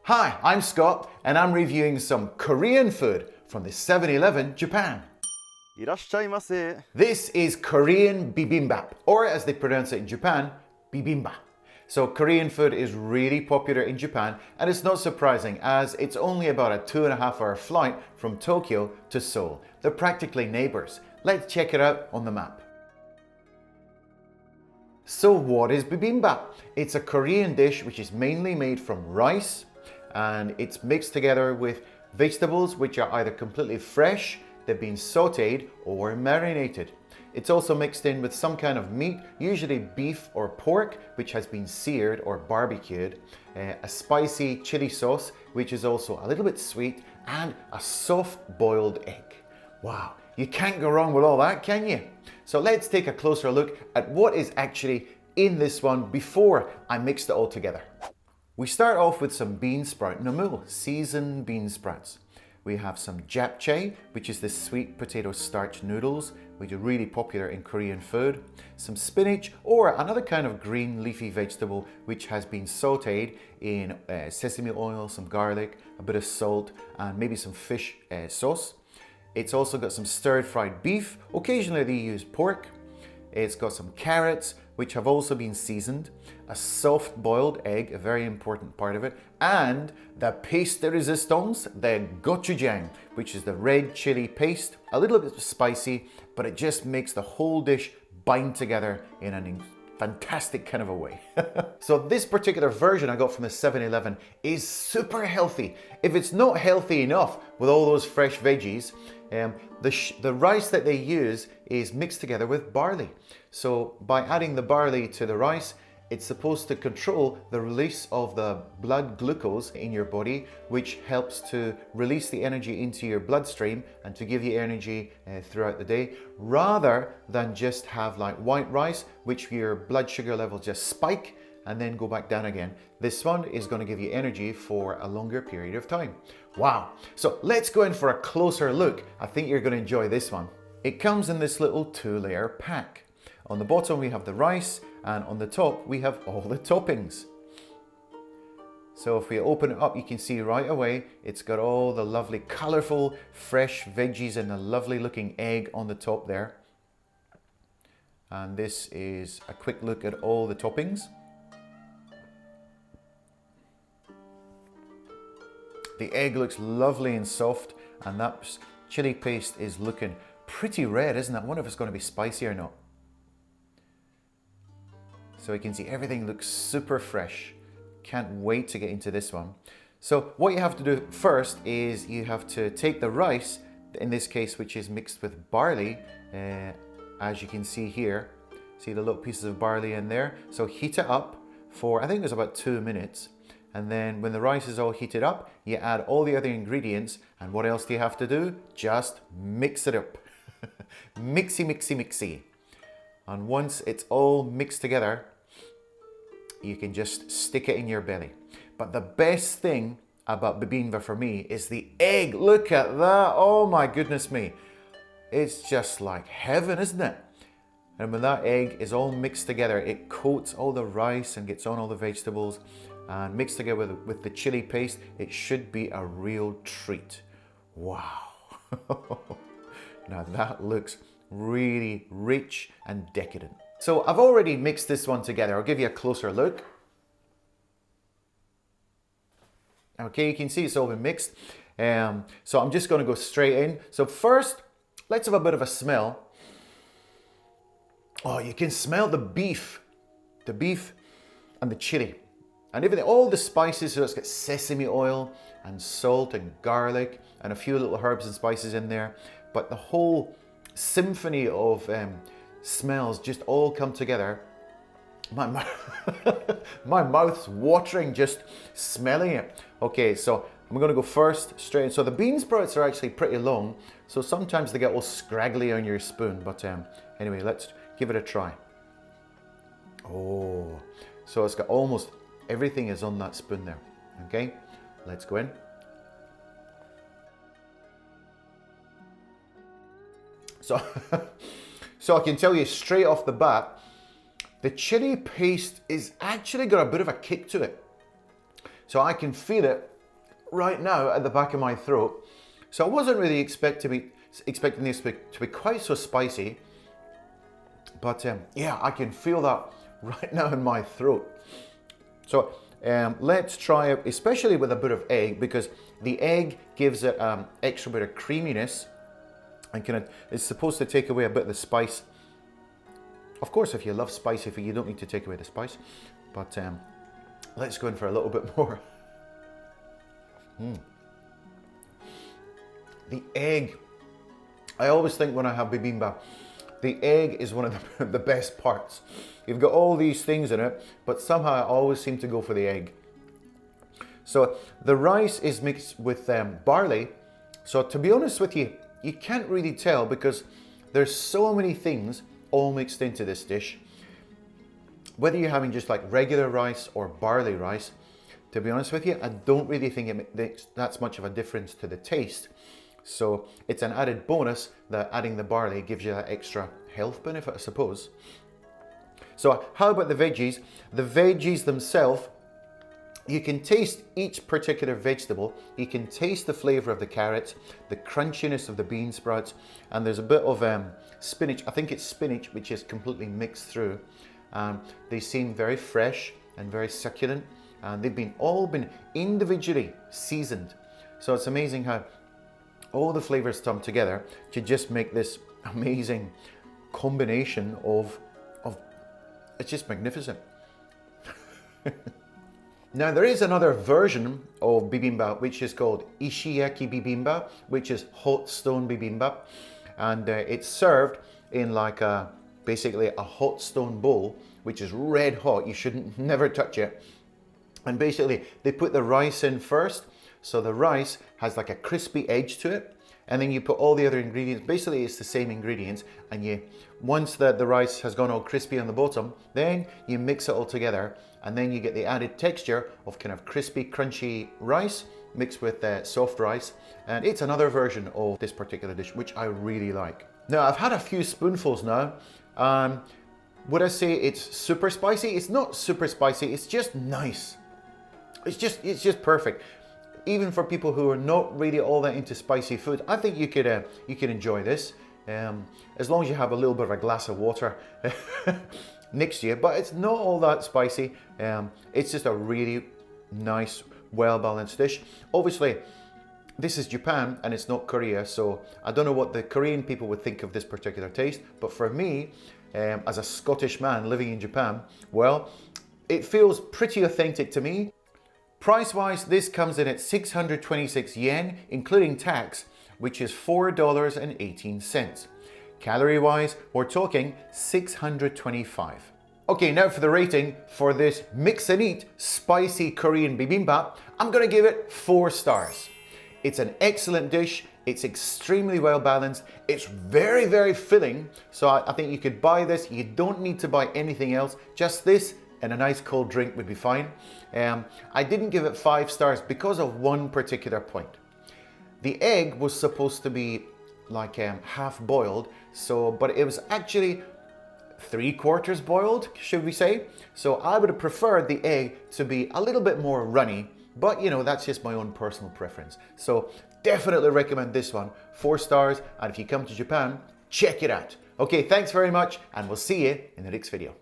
Hi, I'm Scott and I'm reviewing some Korean food from the 7-Eleven Japan. いらっしゃいませ。 This is Korean Bibimbap, or as they pronounce it in Japan, Bibimbap. So Korean food is really popular in Japan, and it's not surprising as it's only about a 2.5-hour flight from Tokyo to Seoul. They're practically neighbors. Let's check it out on the map. So what is bibimbap? It's a Korean dish which is mainly made from rice, and it's mixed together with vegetables which are either completely fresh, they've been sauteed or marinated. It's also mixed in with some kind of meat, usually beef or pork, which has been seared or barbecued, a spicy chili sauce, which is also a little bit sweet, and a soft boiled egg. Wow, you can't go wrong with all that, can you? So let's take a closer look at what is actually in this one before I mixed it all together. We start off with some bean sprout namul, seasoned bean sprouts. We have some japchae, which is the sweet potato starch noodles, which are really popular in Korean food. Some spinach, or another kind of green leafy vegetable, which has been sauteed in sesame oil, some garlic, a bit of salt, and maybe some fish sauce. It's also got some stir fried beef. Occasionally they use pork. It's got some carrots, which have also been seasoned, a soft boiled egg, a very important part of it, and the paste de resistance, the gochujang, which is the red chili paste, a little bit spicy, but it just makes the whole dish bind together in a fantastic kind of a way. So this particular version I got from the 7-Eleven is super healthy. If it's not healthy enough with all those fresh veggies, the rice that they use is mixed together with barley. So by adding the barley to the rice, it's supposed to control the release of the blood glucose in your body, which helps to release the energy into your bloodstream and to give you energy throughout the day, rather than just have like white rice, which your blood sugar levels just spike and then go back down again. This one is going to give you energy for a longer period of time. Wow. So let's go in for a closer look. I think you're going to enjoy this one. It comes in this little 2-layer pack. On the bottom we have the rice, and on the top we have all the toppings. So if we open it up, you can see right away it's got all the lovely colorful fresh veggies and a lovely looking egg on the top there. And this is a quick look at all the toppings. The egg looks lovely and soft, and that chili paste is looking pretty red, isn't it? I wonder if it's going to be spicy or not. So you can see everything looks super fresh. Can't wait to get into this one. So what you have to do first is you have to take the rice, in this case, which is mixed with barley, as you can see here. See the little pieces of barley in there? So heat it up for, I think it's about 2 minutes. And then when the rice is all heated up, you add all the other ingredients. And what else do you have to do? Just mix it up. Mixy, mixy, mixy. And once it's all mixed together, you can just stick it in your belly. But the best thing about bibimbap for me is the egg. Look at that. Oh my goodness me. It's just like heaven, isn't it? And when that egg is all mixed together, it coats all the rice and gets on all the vegetables. And mixed together with the chili paste, it should be a real treat. Wow. Now that looks really rich and decadent. So I've already mixed this one together. I'll give you a closer look. Okay, you can see it's all been mixed. So I'm just going to go straight in. So first, let's have a bit of a smell. Oh, you can smell the beef and the chili. And everything, all the spices, so it's got sesame oil and salt and garlic and a few little herbs and spices in there. But the whole symphony of smells just all come together. My mouth's watering just smelling it. Okay, so I'm going to go first straight in. So the bean sprouts are actually pretty long, so sometimes they get all scraggly on your spoon. But anyway, let's give it a try. Oh, so it's got almost everything is on that spoon there. Okay, let's go in. So, so I can tell you straight off the bat, the chili paste is actually got a bit of a kick to it. So I can feel it right now at the back of my throat. So I wasn't really expecting this to be quite so spicy. But yeah, I can feel that right now in my throat. So let's try it, especially with a bit of egg, because the egg gives it extra bit of creaminess and it's supposed to take away a bit of the spice. Of course, if you love spicy food, you don't need to take away the spice. But let's go in for a little bit more. The egg. I always think when I have bibimbap, the egg is one of the best parts. You've got all these things in it, but somehow I always seem to go for the egg. So the rice is mixed with barley. So to be honest with you, you can't really tell because there's so many things all mixed into this dish. Whether you're having just like regular rice or barley rice, to be honest with you, I don't really think it makes that much of a difference to the taste. So it's an added bonus that adding the barley gives you that extra health benefit, I suppose. So how about the veggies? The veggies themselves, you can taste each particular vegetable. You can taste the flavor of the carrots, the crunchiness of the bean sprouts, and there's a bit of spinach. I think it's spinach, which is completely mixed through. They seem very fresh and very succulent, and they've all been individually seasoned. So it's amazing how all the flavors come together to just make this amazing combination of it's just magnificent. Now there is another version of bibimbap which is called ishiyaki bibimbap, which is hot stone bibimbap, and it's served in like basically a hot stone bowl which is red hot. You shouldn't never touch it. And basically they put the rice in first, so the rice has like a crispy edge to it, and then you put all the other ingredients. Basically it's the same ingredients, and once the rice has gone all crispy on the bottom, then you mix it all together, and then you get the added texture of kind of crispy, crunchy rice mixed with soft rice. And it's another version of this particular dish, which I really like. Now, I've had a few spoonfuls now. Would I say it's super spicy? It's not super spicy, it's just nice. It's just perfect. Even for people who are not really all that into spicy food, I think you could enjoy this. As long as you have a little bit of a glass of water next to you, but it's not all that spicy. It's just a really nice, well-balanced dish. Obviously, this is Japan and it's not Korea, so I don't know what the Korean people would think of this particular taste, but for me, as a Scottish man living in Japan, well, it feels pretty authentic to me. Price-wise, this comes in at 626 yen, including tax, which is $4.18. Calorie-wise, we're talking 625. Okay, now for the rating for this mix and eat spicy Korean bibimbap, I'm gonna give it 4 stars. It's an excellent dish. It's extremely well balanced. It's very, very filling. So I think you could buy this. You don't need to buy anything else. Just this and a nice cold drink would be fine. I didn't give it 5 stars because of one particular point. The egg was supposed to be like half boiled, but it was actually 3/4 boiled, should we say? So I would have preferred the egg to be a little bit more runny, but that's just my own personal preference. So definitely recommend this one, 4 stars, and if you come to Japan, check it out. Okay, thanks very much, and we'll see you in the next video.